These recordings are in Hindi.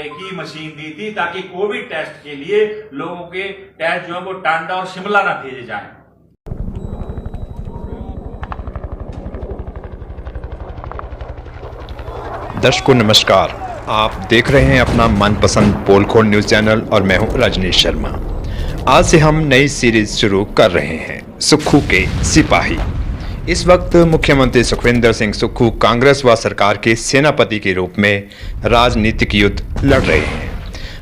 रुपए की मशीन दी थी ताकि कोविड टेस्ट के लिए लोगों के टेस्ट जो है वो टांडा और शिमला ना भेजे जाएं। दर्शकों नमस्कार, आप देख रहे हैं अपना मनपसंद पोलखोल न्यूज़ चैनल और मैं हूं रजनीश शर्मा। आज से हम नई सीरीज शुरू कर रहे हैं, सुक्खू के सिपाही। इस वक्त मुख्यमंत्री सुखविंदर सिंह सुक्खू कांग्रेस व सरकार के सेनापति के रूप में राजनीतिक युद्ध लड़ रहे हैं।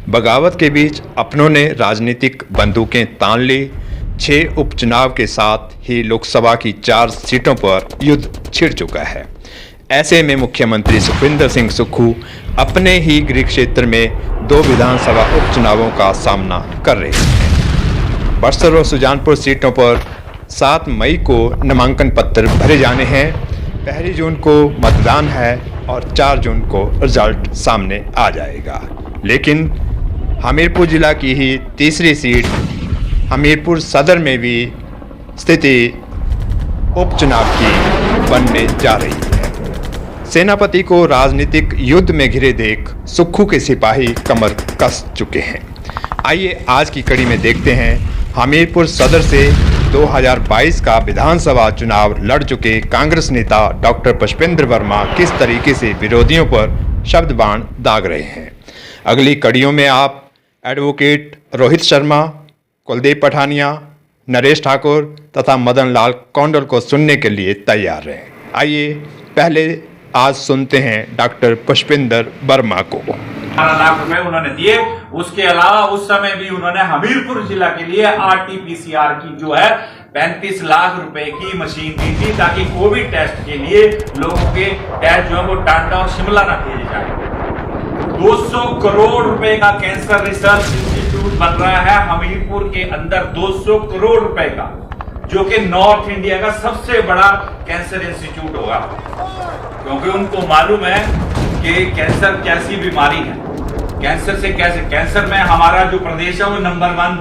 बगावत के बीच अपनों ने राजनीतिक बंदूकें तान ली। 6 उपचुनाव के साथ ही लोकसभा की 4 सीटों पर युद्ध छिड़ चुका है। ऐसे में मुख्यमंत्री सुखविंदर सिंह सुक्खू अपने ही गृह क्षेत्र में 2 विधानसभा उपचुनावों का सामना कर रहे हैं। बक्सर और सुजानपुर सीटों पर 7 मई को नामांकन पत्र भरे जाने हैं। 1 जून को मतदान है और 4 जून को रिजल्ट सामने आ जाएगा। लेकिन हमीरपुर जिला की ही तीसरी सीट हमीरपुर सदर में भी स्थिति उपचुनाव की बनने जा रही है। सेनापति को राजनीतिक युद्ध में घिरे देख सुक्खू के सिपाही कमर कस चुके हैं। आइए आज की कड़ी में देखते हैं हमीरपुर सदर से 2022 का विधानसभा चुनाव लड़ चुके कांग्रेस नेता डॉक्टर पुष्पेंद्र वर्मा किस तरीके से विरोधियों पर शब्द बाण दाग रहे हैं। अगली कड़ियों में आप एडवोकेट रोहित शर्मा, कुलदीप पठानिया, नरेश ठाकुर तथा मदन लाल कौंडल को सुनने के लिए तैयार रहें। आइए पहले आज सुनते हैं डॉक्टर पुष्पेंद्र वर्मा को। 18 लाख रुपए उन्होंने दिए। उसके अलावा उस समय भी उन्होंने हमीरपुर जिला के लिए RT-PCR की जो है 35 लाख रुपए की मशीन दी थी ताकि कोविड टेस्ट के लिए लोगों के टेस्ट जो है वो टांडा और शिमला ना भेजे जाए। 200 करोड़ रुपए का कैंसर रिसर्च इंस्टीट्यूट बन रहा है हमीरपुर के अंदर, 200 करोड़ रुपए का, जो कि नॉर्थ इंडिया का सबसे बड़ा कैंसर इंस्टीट्यूट होगा, क्योंकि उनको मालूम है कि कैंसर कैसी बीमारी है। कैंसर से कैंसर में हमारा जो प्रदेश है वो नंबर 1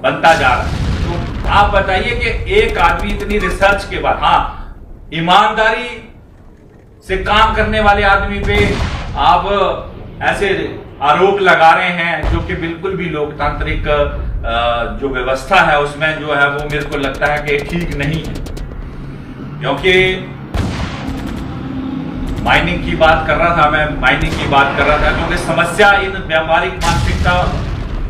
बनता जा रहा है। तो आप बताइए कि एक आदमी इतनी रिसर्च के बाद, हाँ, ईमानदारी से काम करने वाले आदमी पे आप ऐसे आरोप लगा रहे हैं जो कि बिल्कुल भी लोकतांत्रिक जो व्यवस्था है उसमें जो है वो मेरे को लगता है कि ठीक नहीं है। क्योंकि माइनिंग की बात कर रहा था क्योंकि समस्या इन व्यापारिक मानसिकता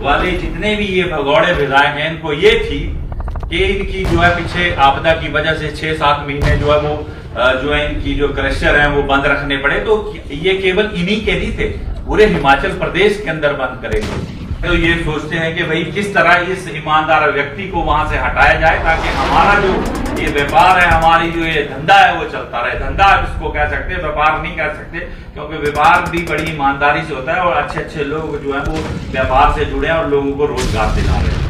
वाले जितने भी ये भगौड़े विधायक हैं, इनको ये थी कि इनकी जो है पीछे आपदा की वजह से 6-7 महीने जो है वो जो है इनकी जो क्रशर हैं वो बंद रखने पड़े। तो ये केवल इन्हीं के नहीं थे, पूरे हिमाचल प्रदेश के अंदर बंद करेंगे। तो ये सोचते हैं कि भाई किस तरह इस ईमानदार व्यक्ति को वहां से हटाया जाए ताकि हमारा जो ये व्यापार है, हमारी जो ये धंधा है वो चलता रहे। धंधा इसको कह सकते हैं, व्यापार नहीं कह सकते, क्योंकि व्यापार भी बड़ी ईमानदारी से होता है और अच्छे लोग जो है वो व्यापार से जुड़े हैं और लोगों को रोजगार दिला रहे हैं।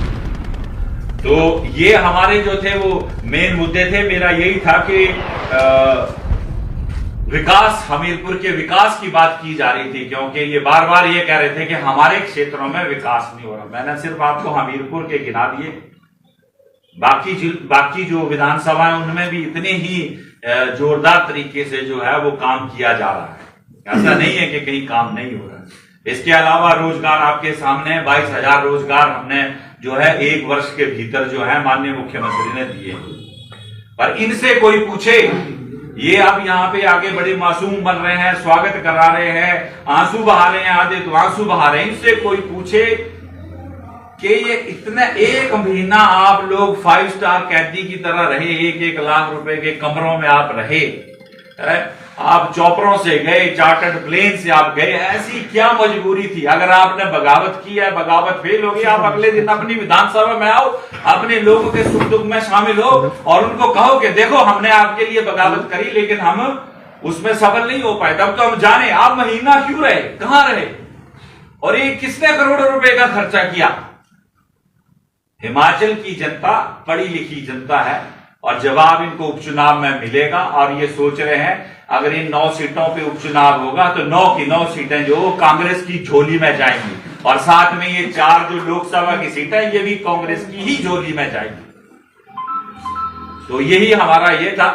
तो ये हमारे जो थे वो मेन मुद्दे थे। मेरा यही था कि विकास, हमीरपुर के विकास की बात की जा रही थी, क्योंकि ये बार बार ये कह रहे थे कि हमारे क्षेत्रों में विकास नहीं हो रहा। मैंने सिर्फ आपको हमीरपुर के गिना दिए, बाकी जो विधानसभा है उनमें भी इतने ही जोरदार तरीके से जो है वो काम किया जा रहा है। ऐसा नहीं है कि कहीं काम नहीं हो रहा है। इसके अलावा रोजगार आपके सामने 22,000 रोजगार हमने जो है 1 वर्ष के भीतर जो है माननीय मुख्यमंत्री ने दिए। पर इनसे कोई पूछे, ये अब यहाँ पे आगे बड़े मासूम बन रहे हैं, स्वागत करा रहे हैं, आंसू बहा रहे हैं, आधे तो आंसू बहा रहे हैं। इनसे कोई पूछे कि ये इतना 1 महीना आप लोग 5 स्टार कैदी की तरह रहे, 1-1 लाख रुपए के कमरों में आप रहे, आप चौपरों से गए, चार्टर्ड प्लेन से आप गए, ऐसी क्या मजबूरी थी? अगर आपने बगावत की है, बगावत फेल होगी, आप अगले दिन अपनी विधानसभा में आओ, अपने लोगों के सुख दुख में शामिल हो और उनको कहो कि देखो हमने आपके लिए बगावत करी लेकिन हम उसमें सफल नहीं हो पाए। तब तो हम जाने आप महीना क्यों रहे, कहां रहे और ये किसने करोड़ों रुपए का खर्चा किया। हिमाचल की जनता पढ़ी लिखी जनता है और जवाब इनको उपचुनाव में मिलेगा। और ये सोच रहे हैं अगर इन 9 सीटों पे उपचुनाव होगा तो 9 की 9 सीटें जो कांग्रेस की झोली में जाएंगी और साथ में ये 4 जो लोकसभा की सीटें ये भी कांग्रेस की ही झोली में जाएंगी। तो यही हमारा ये था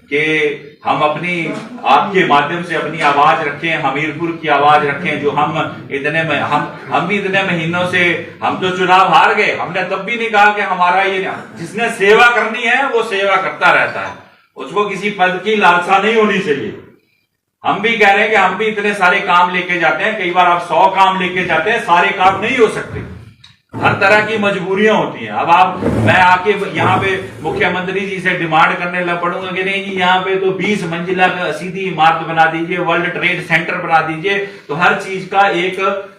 कि हम अपनी आपके माध्यम से अपनी आवाज रखें, हमीरपुर की आवाज रखें, जो हम भी इतने महीनों से, हम तो चुनाव हार गए, हमने तब भी नहीं कहा कि हमारा ये, जिसने सेवा करनी है वो सेवा करता रहता है, उसको किसी पद की लालसा नहीं होनी चाहिए। हम भी कह रहे हैं कि हम भी इतने सारे काम लेके जाते हैं, कई बार आप 100 काम लेके जाते हैं, सारे काम नहीं हो सकते, हर तरह की मजबूरियां होती हैं। अब मैं आके यहाँ पे मुख्यमंत्री जी से डिमांड करने लग पड़ूंगा कि नहीं जी यहाँ पे तो 20 मंजिला का सीधी इमारत बना दीजिए, वर्ल्ड ट्रेड सेंटर बना दीजिए, तो हर चीज का एक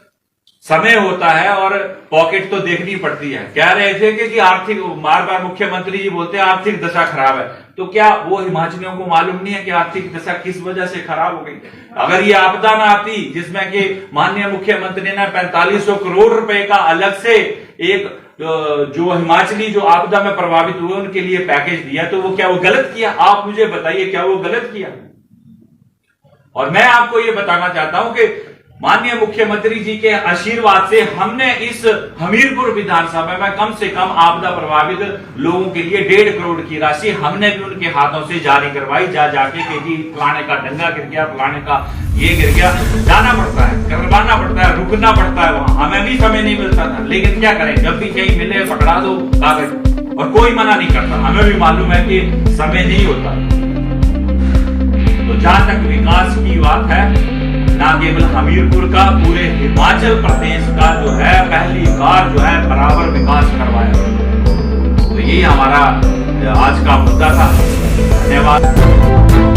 समय होता है और पॉकेट तो देखनी पड़ती है। कह रहे थे कि आर्थिक, बार बार मुख्यमंत्री जी बोलते हैं आर्थिक दशा खराब है, तो क्या वो हिमाचलियों को मालूम नहीं है कि आर्थिक दशा किस वजह से खराब हो गई? अगर ये आपदा ना आती जिसमें कि माननीय मुख्यमंत्री ने 4500 करोड़ रुपए का अलग से एक जो हिमाचली जो आपदा में प्रभावित हुए उनके लिए पैकेज दिया, तो वो क्या वो गलत किया? आप मुझे बताइए, क्या वो गलत किया? और मैं आपको ये बताना चाहता हूं कि माननीय मुख्यमंत्री जी के आशीर्वाद से हमने इस हमीरपुर विधानसभा में कम से कम आपदा प्रभावित लोगों के लिए 1.5 करोड़ की राशि हमने भी उनके हाथों से जारी करवाई। जाके कि जी फलाने का डंगा गिर गया, फलाने का ये गिर गया, जाना पड़ता है, करवाना पड़ता है, रुकना पड़ता है, वहां हमें भी समय नहीं मिलता था, लेकिन क्या करें, जब भी कहीं मिले पकड़ा दो कागज, और कोई मना नहीं करता। हमें भी मालूम है कि समय नहीं होता। तो जहां तक विकास की बात है, ना केवल हमीरपुर का, पूरे हिमाचल प्रदेश का जो है पहली बार जो है बराबर विकास करवाया। तो यही हमारा आज का मुद्दा था। धन्यवाद।